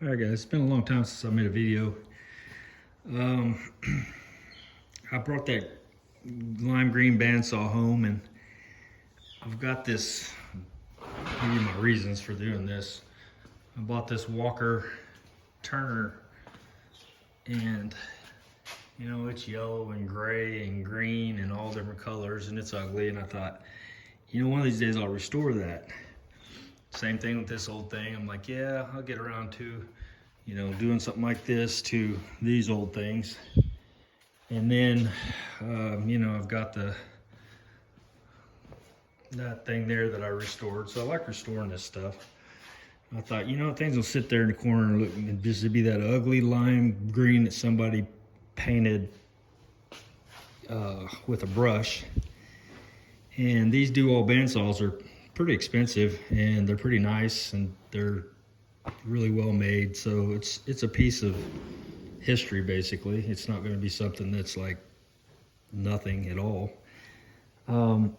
Alright guys, it's been a long time since I made a video. Um, I brought that lime green bandsaw home and I've got this, I'll give you my reasons for doing this. I bought this Walker Turner and you know, it's yellow and gray and green and all different colors and it's ugly, and I thought, you know, one of these days I'll restore that. Same thing with this old thing. I'm like, yeah, I'll get around to, you know, doing something like this to these old things. And then, you know, I've got that thing there that I restored. So I like restoring this stuff. I thought, you know, things will sit there in the corner and look, and just be that ugly lime green that somebody painted with a brush. And these do-all bandsaws are pretty expensive and they're pretty nice and they're really well made. So it's a piece of history basically. It's not going to be something that's like nothing at all. And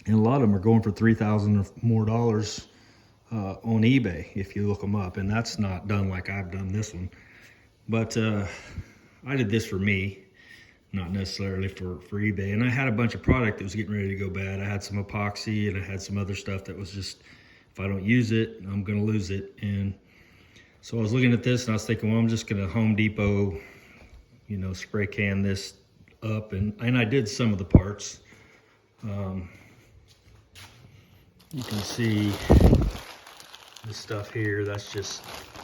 a lot of them are going for $3,000 or more on eBay if you look them up, and that's not done like I've done this one. But I did this for me, not necessarily for eBay. And I had a bunch of product that was getting ready to go bad. I had some epoxy and I had some other stuff that was just, if I don't use it, I'm gonna lose it. And so I was looking at this and I was thinking, well, I'm just gonna Home Depot, you know, spray can this up. And I did some of the parts. You can see this stuff here, that's just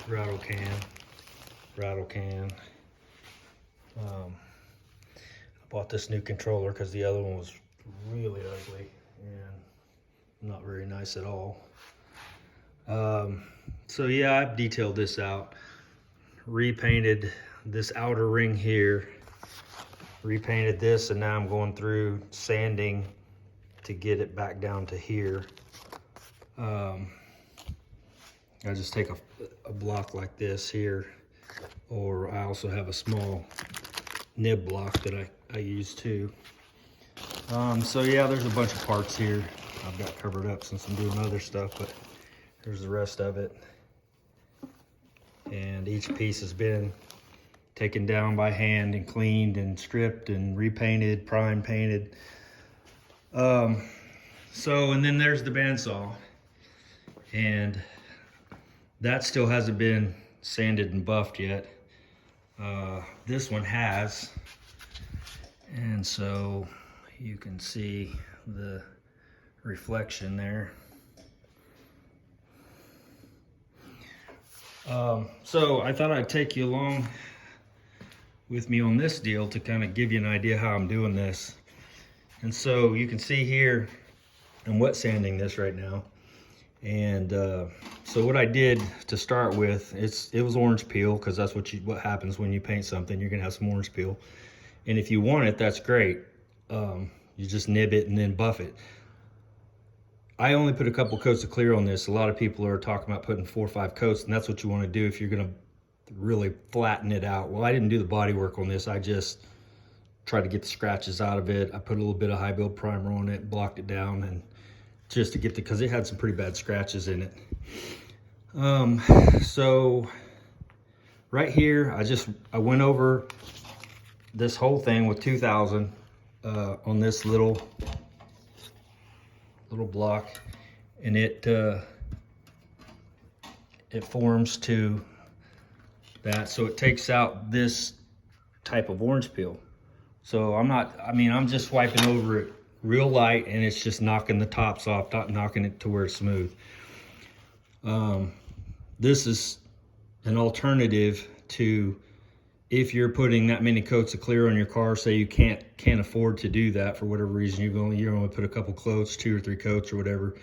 rattle can. I bought this new controller because the other one was really ugly and not very nice at all. So yeah, I've detailed this out, repainted this outer ring here, repainted this, and now I'm going through sanding to get it back down to here. I just take a block like this here, or I also have a small nib block that I use too. So yeah, there's a bunch of parts here I've got covered up since I'm doing other stuff, but here's the rest of it. And each piece has been taken down by hand and cleaned and stripped and repainted, prime painted. And then there's the bandsaw, and that still hasn't been sanded and buffed yet. This one has, and so you can see the reflection there. So I thought I'd take you along with me on this deal to kind of give you an idea how I'm doing this. And so you can see here, I'm wet sanding this right now. And so what I did to start with, it was orange peel, because that's what happens when you paint something. You're gonna have some orange peel, and if you want it, that's great. You just nib it and then buff it. I only put a couple coats of clear on this. A lot of people are talking about putting 4 or 5 coats, and that's what you want to do if you're gonna really flatten it out. Well, I didn't do the body work on this. I just tried to get the scratches out of it. I put a little bit of high build primer on it, blocked it down, and just to get because it had some pretty bad scratches in it. So right here, I went over this whole thing with 2000 on this little block, and it forms to that, so it takes out this type of orange peel. So I'm just swiping over it real light, and it's just knocking the tops off, knocking it to where it's smooth. This is an alternative to if you're putting that many coats of clear on your car. Say you can't afford to do that for whatever reason, you're going to put a couple coats, 2 or 3 coats or whatever.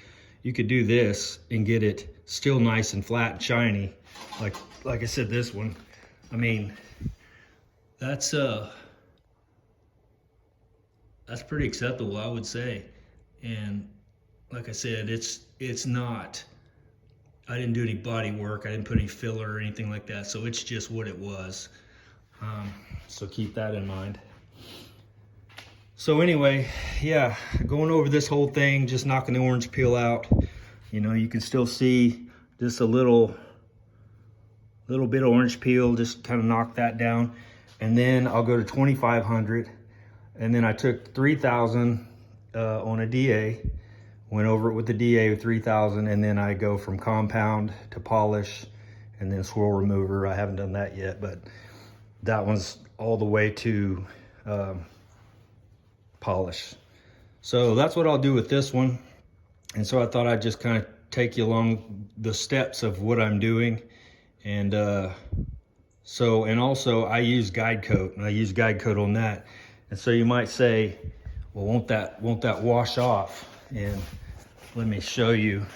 You could do this and get it still nice and flat and shiny, like I said, this one. I mean, that's pretty acceptable, I would say. And like I said, it's not, I didn't do any body work, I didn't put any filler or anything like that, so it's just what it was. So keep that in mind. So anyway, yeah, going over this whole thing, just knocking the orange peel out. You know, you can still see just a little little bit of orange peel, just kind of knock that down. And then I'll go to 2,500. And then I took 3,000 on a DA, went over it with the DA with 3,000, and then I go from compound to polish and then swirl remover. I haven't done that yet, but that one's all the way to polish. So that's what I'll do with this one. And so I thought I'd just kind of take you along the steps of what I'm doing. And and also I use guide coat, and I use guide coat on that. And so you might say, well, won't that wash off? And let me show you.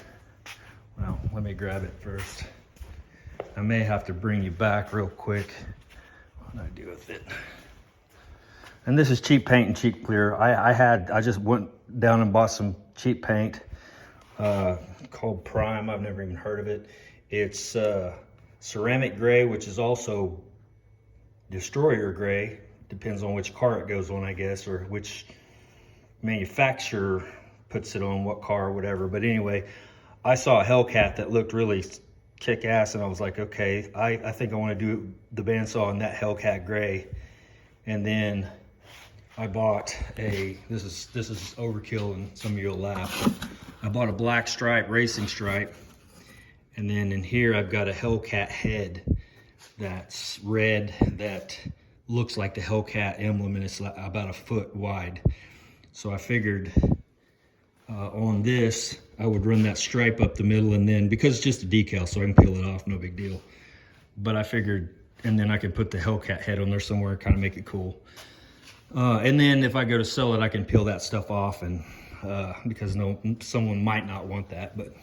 Well, let me grab it first. I may have to bring you back real quick. What do I do with it? And this is cheap paint and cheap clear. I just went down and bought some cheap paint called Prime. I've never even heard of it. It's ceramic gray, which is also destroyer gray. Depends on which car it goes on, I guess, or which manufacturer puts it on, what car or whatever. But anyway, I saw a Hellcat that looked really kick-ass, and I was like, okay, I think I want to do the bandsaw in that Hellcat gray. And then I bought this is overkill, and some of you will laugh. I bought a black stripe, racing stripe, and then in here I've got a Hellcat head that's red that looks like the Hellcat emblem, and it's about a foot wide. So I figured on this I would run that stripe up the middle, and then because it's just a decal, so I can peel it off, no big deal. But I figured, and then I could put the Hellcat head on there somewhere, kind of make it cool. And then if I go to sell it, I can peel that stuff off, and because someone might not want that. But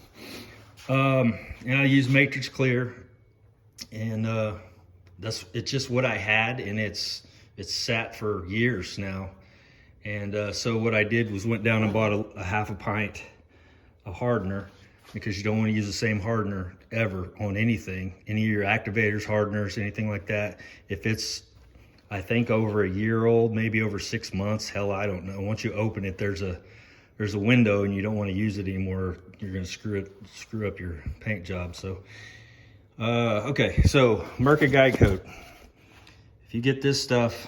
and I use matrix clear, and it's just what I had, and it's sat for years now. And so what I did was went down and bought a half a pint of hardener, because you don't want to use the same hardener ever on anything, any of your activators, hardeners, anything like that. If it's, I think, over a year old, maybe over 6 months, hell, I don't know. Once you open it, there's a window, and you don't want to use it anymore. You're going to screw up your paint job. So, okay, so Mirka guide coat. If you get this stuff,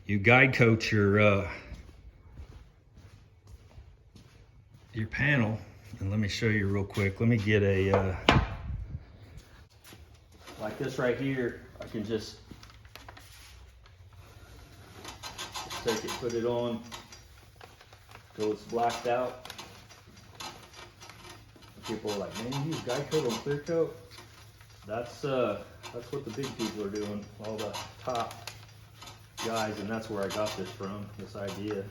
you guide coat your panel. And let me show you real quick. Let me get a like this right here. I can just take it, put it on till it's blacked out. People are like, man, you use guide coat on clear coat? That's what the big people are doing, all the top guys, and that's where I got this from, this idea.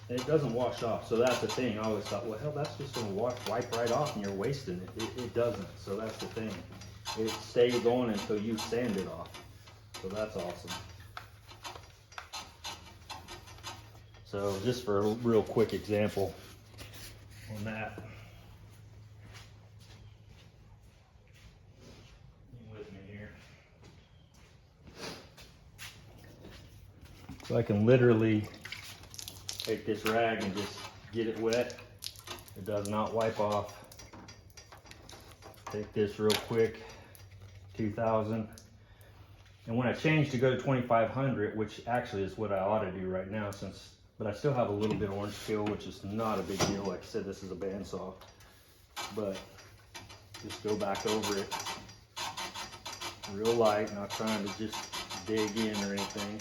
And it doesn't wash off, so that's the thing. I always thought, well, hell, that's just gonna wipe right off, and you're wasting it. It doesn't, so that's the thing. It stays on until you sand it off, so that's awesome. So just for a real quick example on that. With me here. So I can literally take this rag and just get it wet. It does not wipe off. Take this real quick, 2,000. And when I change to go to 2,500, which actually is what I ought to do right now, but I still have a little bit of orange peel, which is not a big deal. Like I said, this is a bandsaw, but just go back over it real light, not trying to just dig in or anything,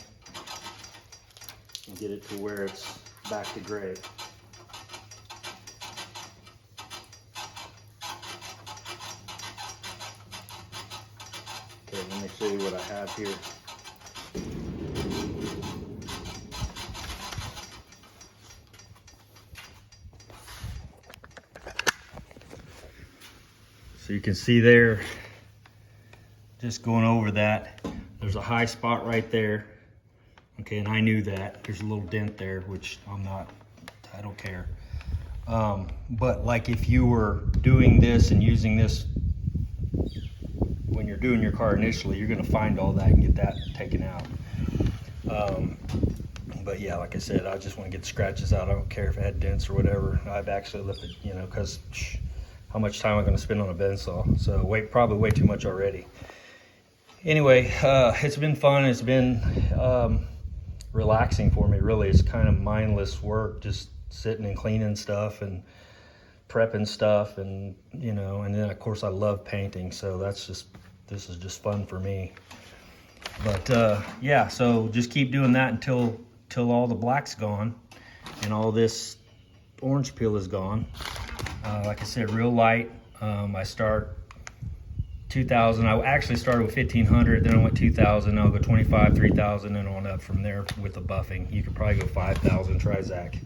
and get it to where it's back to gray. Okay, let me show you what I have here. So you can see there, just going over that, there's a high spot right there. Okay, and I knew that. There's a little dent there, which I don't care. But like if you were doing this and using this when you're doing your car initially, you're gonna find all that and get that taken out. But yeah, like I said, I just want to get the scratches out. I don't care if it had dents or whatever. I've actually left it, because how much time I'm going to spend on a bend saw. So probably way too much already. Anyway, it's been fun. It's been relaxing for me, really. It's kind of mindless work, just sitting and cleaning stuff and prepping stuff, and you know, and then of course I love painting, so this is just fun for me. But yeah, so just keep doing that until all the black's gone and all this orange peel is gone. Like I said, real light. I start 2,000. I actually started with 1,500, then I went 2,000. I'll go 25, 3,000, and on up from there with the buffing. You could probably go 5,000 Trizact,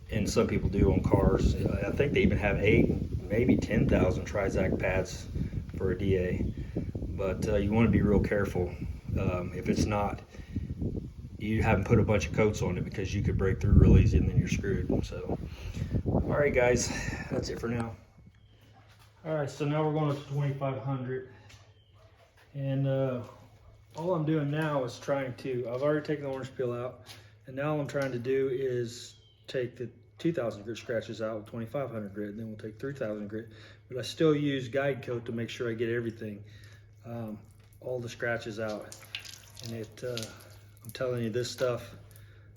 and some people do on cars. I think they even have 8, maybe 10,000 Trizact pads for a DA. But you want to be real careful. If it's not, you haven't put a bunch of coats on it, because you could break through real easy and then you're screwed. So, all right, guys, that's it for now. All right, so now we're going up to 2,500, and all I'm doing now is I've already taken the orange peel out, and now all I'm trying to do is take the 2,000 grit scratches out with 2,500 grit, and then we'll take 3,000 grit. But I still use guide coat to make sure I get everything, all the scratches out. And I'm telling you, this stuff,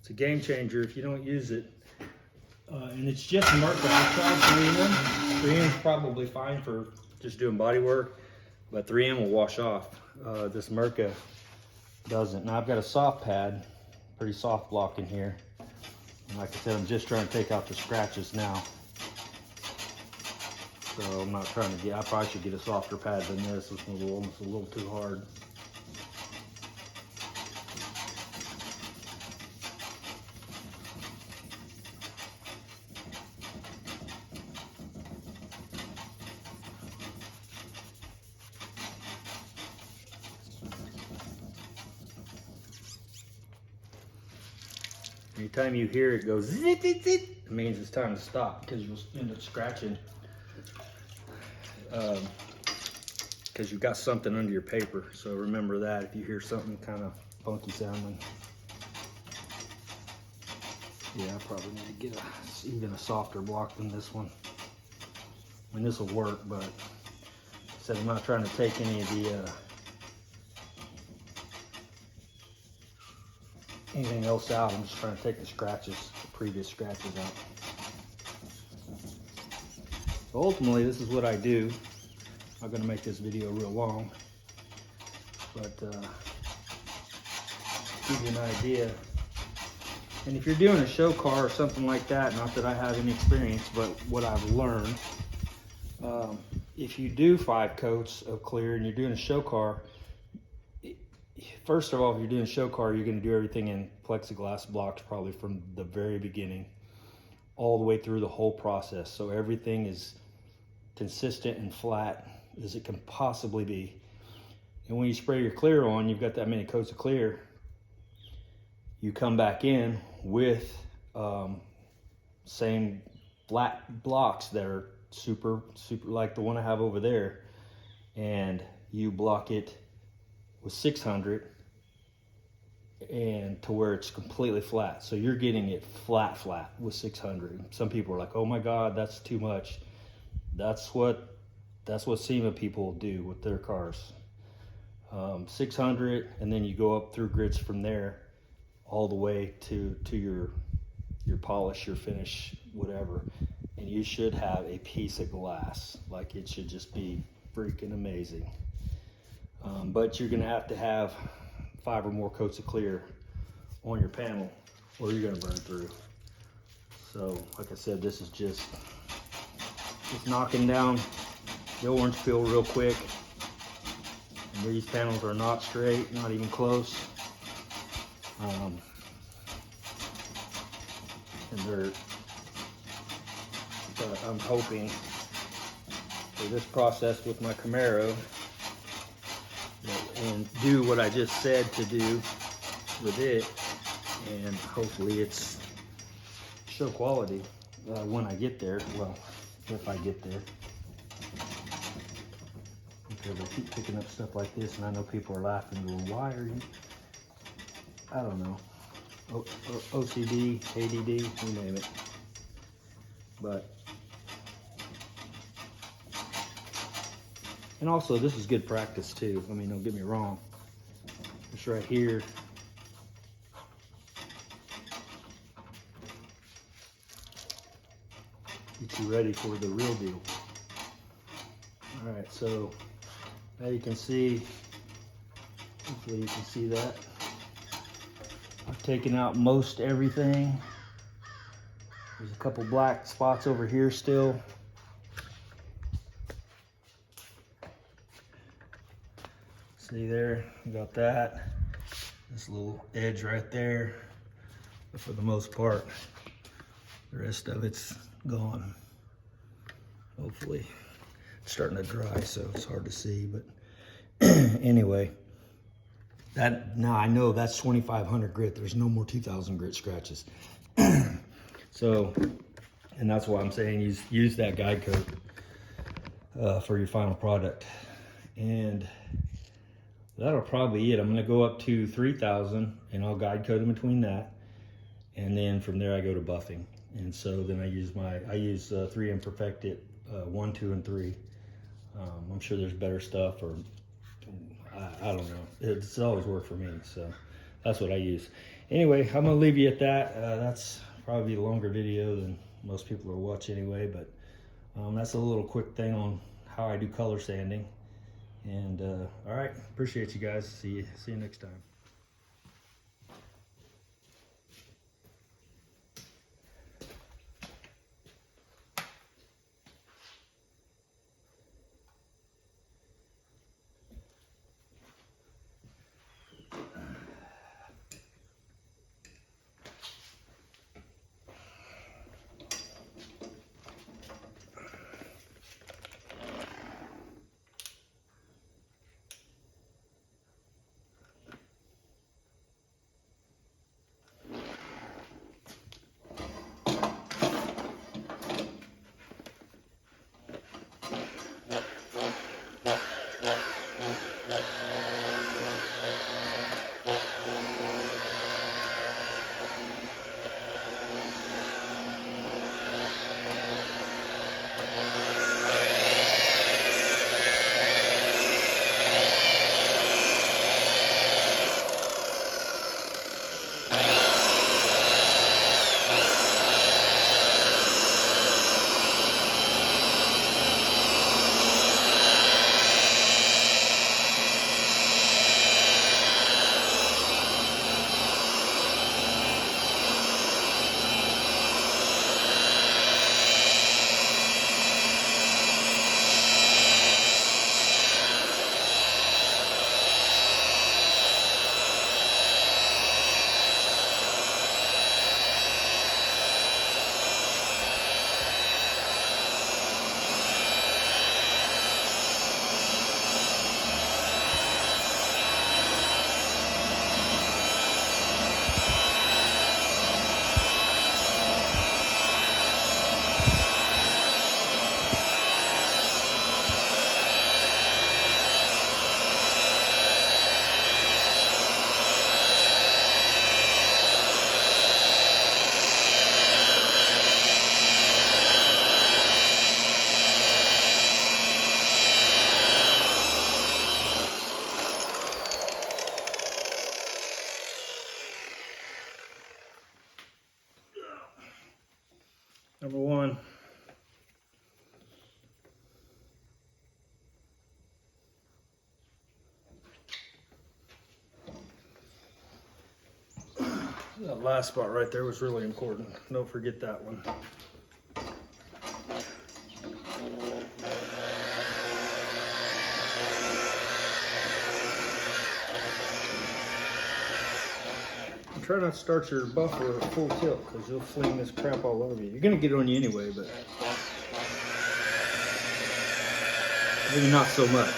it's a game changer if you don't use it. And it's just Mirka. I tried 3M. 3M is probably fine for just doing body work, but 3M will wash off. This Mirka doesn't. Now I've got a soft pad, pretty soft block in here. And like I said, I'm just trying to take out the scratches now. So I'm not trying to I probably should get a softer pad than this. This one's almost a little too hard. Anytime you hear it go zit, zit, zit, it means it's time to stop, because you'll end up scratching. Because you've got something under your paper. So remember that if you hear something kind of funky sounding. Yeah, I probably need to get even a softer block than this one. I mean, this will work, but like I said, I'm not trying to take any of the anything else out. I'm just trying to take the previous scratches out. So ultimately, this is what I do. I'm not going to make this video real long, but give you an idea. And if you're doing a show car or something like that, not that I have any experience, but what I've learned, if you do 5 coats of clear and you're doing a show car, first of all, if you're doing a show car, you're going to do everything in plexiglass blocks, probably from the very beginning all the way through the whole process. So everything is consistent and flat as it can possibly be. And when you spray your clear on, you've got that many coats of clear, you come back in with same flat blocks that are super like the one I have over there, and you block it with 600 and to where it's completely flat. So you're getting it flat with 600. Some people are like, oh my God, that's too much. That's what SEMA people do with their cars. 600, and then you go up through grits from there all the way to your polish, your finish, whatever. And you should have a piece of glass. Like, it should just be freaking amazing. But you're gonna have to have 5 or more coats of clear on your panel, or you're gonna burn through. So, like I said, this is just knocking down the orange peel real quick. And these panels are not straight, not even close. And but I'm hoping for this process with my Camaro and do what I just said to do with it, and hopefully it's show quality when I get there. Well, if I get there, because I keep picking up stuff like this, and I know people are laughing, going, "Why are you?" I don't know. OCD, ADD, you name it. But And also, this is good practice too. I mean, don't get me wrong. It's right here. Get you ready for the real deal. All right, so now you can see, hopefully you can see that. I've taken out most everything. There's a couple black spots over here still. See there, you got that. This little edge right there. But for the most part, the rest of it's gone. Hopefully. It's starting to dry, so it's hard to see, but anyway. That, now I know that's 2,500 grit. There's no more 2,000 grit scratches. So, and that's why I'm saying use that guide coat for your final product. And that'll probably be it. I'm gonna go up to 3,000 and I'll guide coat in between that. And then from there I go to buffing. And so then I use 3M Perfect It 1, 2, and 3. I'm sure there's better stuff, or I don't know. It's always worked for me, so that's what I use. Anyway, I'm gonna leave you at that. That's probably a longer video than most people will watch anyway, but that's a little quick thing on how I do color sanding. And all right, appreciate you guys. See you next time. Number one. That last spot right there was really important. Don't forget that one. Try not to start your buffer at full tilt, because you'll fling this crap all over you. You're gonna get it on you anyway, but maybe not so much.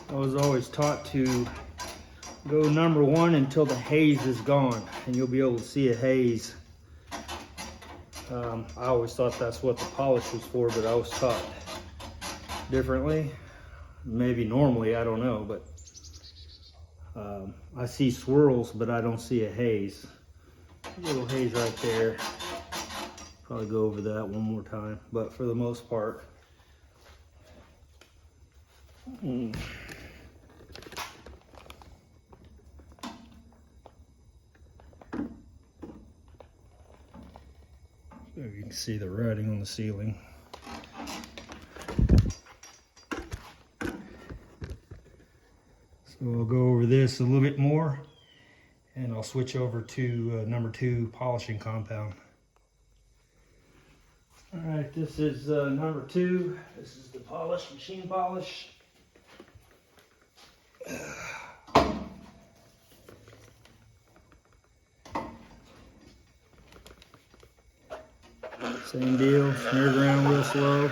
I was always taught to go number 1 until the haze is gone, and you'll be able to see a haze. I always thought that's what the polish was for, but I was taught differently. Maybe normally, I don't know, but I see swirls, but I don't see a haze. A little haze right there. Probably go over that one more time, but for the most part, so you can see the writing on the ceiling. So we'll go over this a little bit more, and I'll switch over to number 2 polishing compound. All right, this is number 2. This is the polish, machine polish. Same deal, smear it around real slow.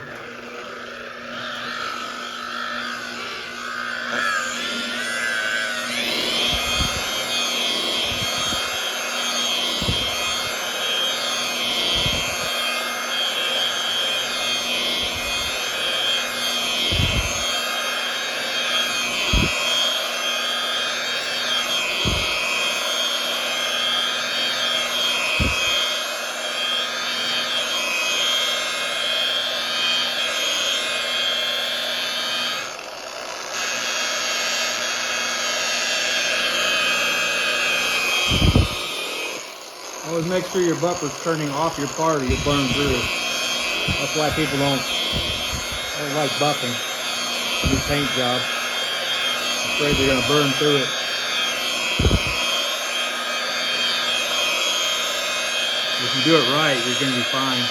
Always make sure your bumper's turning off your part or you'll burn through it. That's why people don't like buffing. New paint job. Afraid they're gonna burn through it. If you do it right, you're gonna be fine.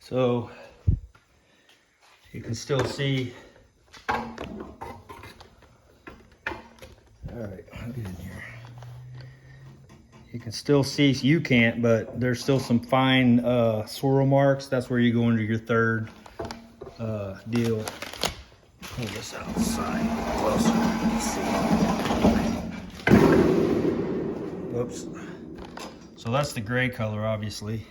So you can still see. All right, I'll get in here. You can still see, you can't, but there's still some fine swirl marks. That's where you go into your third deal. Pull this outside closer. Let's see. Oops. So that's the gray color, obviously.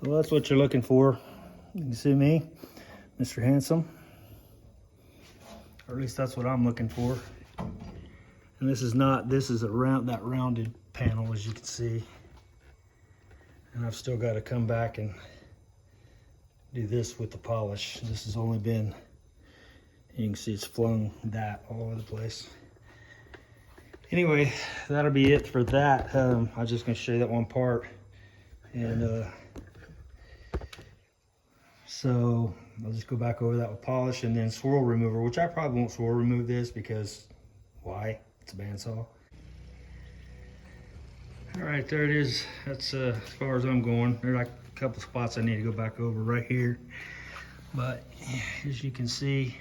So that's what you're looking for. You can see me, Mr. Handsome. Or at least that's what I'm looking for. And this is not, this is that rounded panel, as you can see. And I've still got to come back and do this with the polish. This has only been, you can see it's flung that all over the place. Anyway, that'll be it for that. I'm just going to show you that one part. And so I'll just go back over that with polish and then swirl remover, which I probably won't swirl remove this because why? It's a bandsaw. All right, there it is. That's as far as I'm going. There are like a couple spots I need to go back over right here. But as you can see,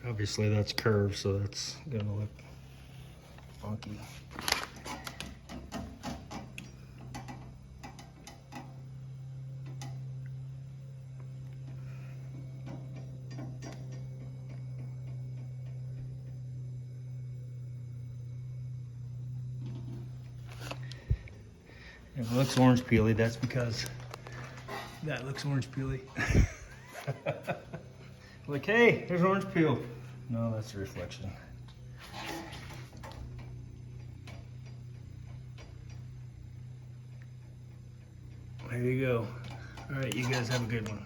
obviously that's curved, so that's gonna look funky. If it looks orange peely, that's because that looks orange peely. Like, hey, there's orange peel. No, that's a reflection. There you go. All right, you guys have a good one.